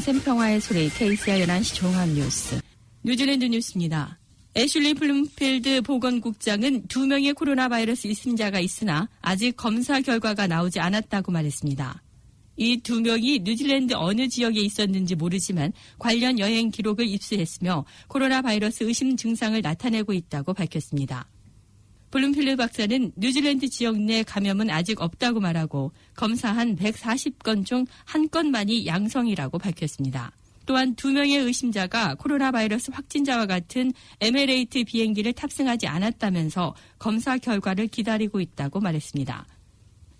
생생 평화의 소리 KCR 11시 종합뉴스. 뉴질랜드 뉴스입니다. 애슐리 블룸필드 보건국장은 2명의 코로나 바이러스 입진자가 있으나 아직 검사 결과가 나오지 않았다고 말했습니다. 이 2명이 뉴질랜드 어느 지역에 있었는지 모르지만 관련 여행 기록을 입수했으며 코로나 바이러스 의심 증상을 나타내고 있다고 밝혔습니다. 블룸필드 박사는 뉴질랜드 지역 내 감염은 아직 없다고 말하고 검사한 140건 중 1건만이 양성이라고 밝혔습니다. 또한 2명의 의심자가 코로나 바이러스 확진자와 같은 에미레이트 비행기를 탑승하지 않았다면서 검사 결과를 기다리고 있다고 말했습니다.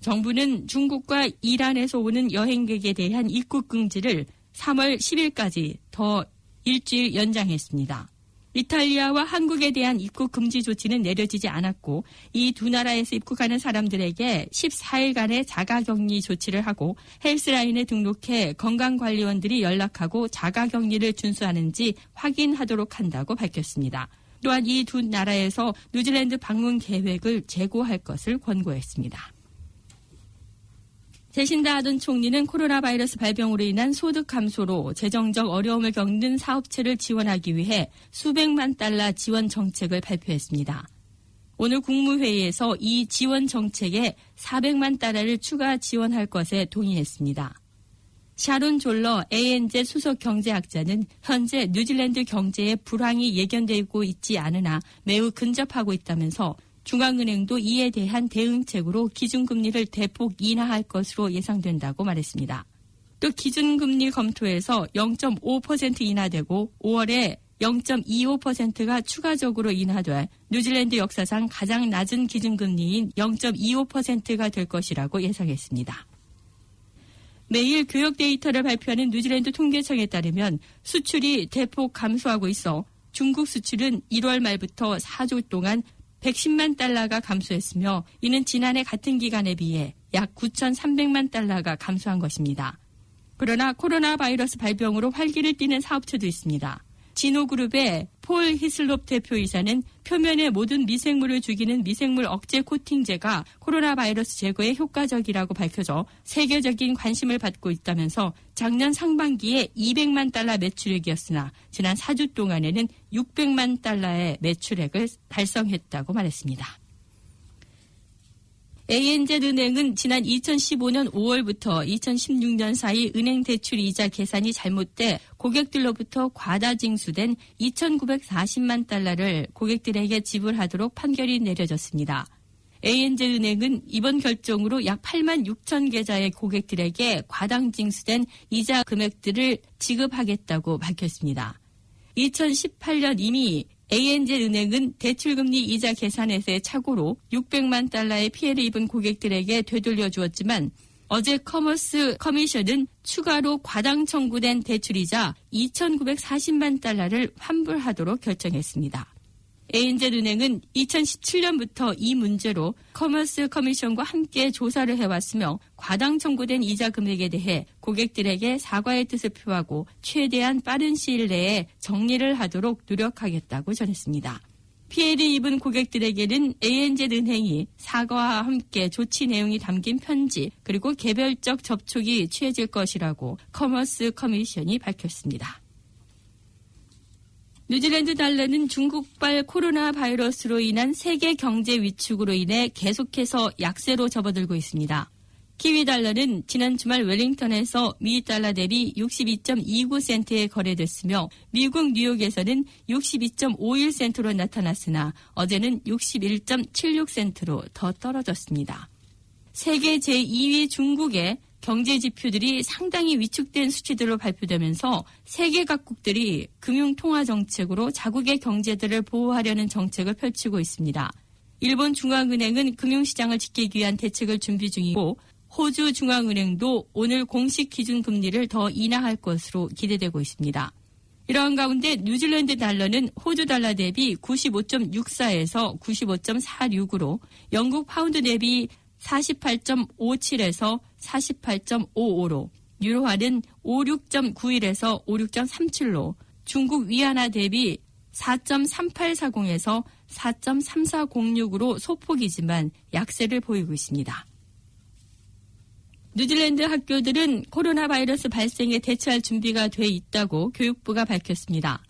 정부는 중국과 이란에서 오는 여행객에 대한 입국 금지를 3월 10일까지 더 일주일 연장했습니다. 이탈리아와 한국에 대한 입국 금지 조치는 내려지지 않았고 이 두 나라에서 입국하는 사람들에게 14일간의 자가격리 조치를 하고 헬스라인에 등록해 건강관리원들이 연락하고 자가격리를 준수하는지 확인하도록 한다고 밝혔습니다. 또한 이 두 나라에서 뉴질랜드 방문 계획을 재고할 것을 권고했습니다. 제신다 아던 총리는 코로나 바이러스 발병으로 인한 소득 감소로 재정적 어려움을 겪는 사업체를 지원하기 위해 수백만 달러 지원 정책을 발표했습니다. 오늘 국무회의에서 이 지원 정책에 400만 달러를 추가 지원할 것에 동의했습니다. 샤론 졸러 ANZ 수석 경제학자는 현재 뉴질랜드 경제에 불황이 예견되고 있지 않으나 매우 근접하고 있다면서 중앙은행도 이에 대한 대응책으로 기준금리를 대폭 인하할 것으로 예상된다고 말했습니다. 또 기준금리 검토에서 0.5% 인하되고 5월에 0.25%가 추가적으로 인하돼 뉴질랜드 역사상 가장 낮은 기준금리인 0.25%가 될 것이라고 예상했습니다. 매일 교역 데이터를 발표하는 뉴질랜드 통계청에 따르면 수출이 대폭 감소하고 있어 중국 수출은 1월 말부터 4주 동안 110만 달러가 감소했으며 이는 지난해 같은 기간에 비해 약 9,300만 달러가 감소한 것입니다. 그러나 코로나 바이러스 발병으로 활기를 띠는 사업체도 있습니다. 진호그룹의 폴 히슬롭 대표이사는 표면에 모든 미생물을 죽이는 미생물 억제 코팅제가 코로나 바이러스 제거에 효과적이라고 밝혀져 세계적인 관심을 받고 있다면서 작년 상반기에 200만 달러 매출액이었으나 지난 4주 동안에는 600만 달러의 매출액을 달성했다고 말했습니다. ANZ은행은 지난 2015년 5월부터 2016년 사이 은행 대출 이자 계산이 잘못돼 고객들로부터 과다 징수된 2,940만 달러를 고객들에게 지불하도록 판결이 내려졌습니다. ANZ은행은 이번 결정으로 약 8만 6천 계좌의 고객들에게 과당 징수된 이자 금액들을 지급하겠다고 밝혔습니다. 2018년 이미 ANZ은행은 대출금리 이자 계산에서의 착오로 600만 달러의 피해를 입은 고객들에게 되돌려 주었지만 어제 커머스 커미션은 추가로 과당 청구된 대출이자 2,940만 달러를 환불하도록 결정했습니다. ANZ은행은 2017년부터 이 문제로 커머스 커미션과 함께 조사를 해왔으며 과당 청구된 이자 금액에 대해 고객들에게 사과의 뜻을 표하고 최대한 빠른 시일 내에 정리를 하도록 노력하겠다고 전했습니다. 피해를 입은 고객들에게는 ANZ은행이 사과와 함께 조치 내용이 담긴 편지 그리고 개별적 접촉이 취해질 것이라고 커머스 커미션이 밝혔습니다. 뉴질랜드 달러는 중국발 코로나 바이러스로 인한 세계 경제 위축으로 인해 계속해서 약세로 접어들고 있습니다. 키위 달러는 지난 주말 웰링턴에서 미 달러 대비 62.29센트에 거래됐으며 미국 뉴욕에서는 62.51센트로 나타났으나 어제는 61.76센트로 더 떨어졌습니다. 세계 제2위 중국의 경제 지표들이 상당히 위축된 수치들로 발표되면서 세계 각국들이 금융통화정책으로 자국의 경제들을 보호하려는 정책을 펼치고 있습니다. 일본 중앙은행은 금융시장을 지키기 위한 대책을 준비 중이고 호주 중앙은행도 오늘 공식 기준금리를 더 인하할 것으로 기대되고 있습니다. 이러한 가운데 뉴질랜드 달러는 호주 달러 대비 95.64에서 95.46으로 영국 파운드 대비 48.57에서 48.55로, 유로화는 56.91에서 56.37로, 중국 위안화 대비 4.3840에서 4.3406으로 소폭이지만 약세를 보이고 있습니다. 뉴질랜드 학교들은 코로나 바이러스 발생에 대처할 준비가 돼 있다고 교육부가 밝혔습니다.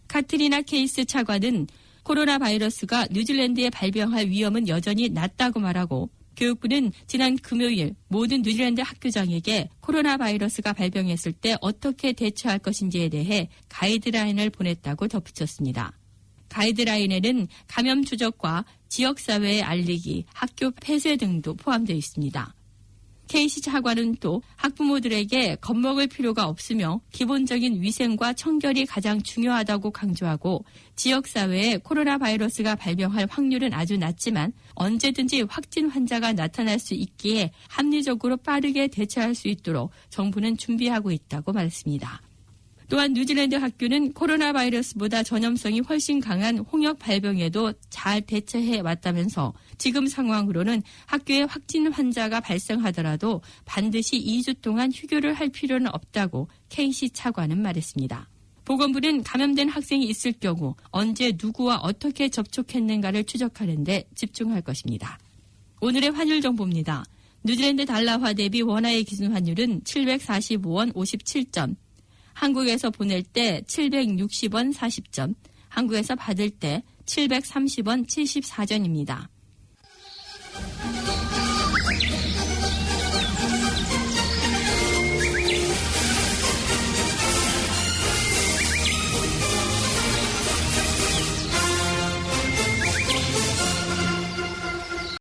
카트리나 케이스 차관은 코로나 바이러스가 뉴질랜드에 발병할 위험은 여전히 낮다고 말하고 교육부는 지난 금요일 모든 뉴질랜드 학교장에게 코로나 바이러스가 발병했을 때 어떻게 대처할 것인지에 대해 가이드라인을 보냈다고 덧붙였습니다. 가이드라인에는 감염 추적과 지역사회에 알리기, 학교 폐쇄 등도 포함되어 있습니다. 케이시 차관은 또 학부모들에게 겁먹을 필요가 없으며 기본적인 위생과 청결이 가장 중요하다고 강조하고 지역사회에 코로나 바이러스가 발병할 확률은 아주 낮지만 언제든지 확진 환자가 나타날 수 있기에 합리적으로 빠르게 대처할 수 있도록 정부는 준비하고 있다고 말했습니다. 또한 뉴질랜드 학교는 코로나 바이러스보다 전염성이 훨씬 강한 홍역 발병에도 잘 대처해 왔다면서 지금 상황으로는 학교에 확진 환자가 발생하더라도 반드시 2주 동안 휴교를 할 필요는 없다고 케이시 차관은 말했습니다. 보건부는 감염된 학생이 있을 경우 언제 누구와 어떻게 접촉했는가를 추적하는 데 집중할 것입니다. 오늘의 환율 정보입니다. 뉴질랜드 달러화 대비 원화의 기준 환율은 745원 57전, 한국에서 보낼 때 760원 40전, 한국에서 받을 때 730원 74전입니다.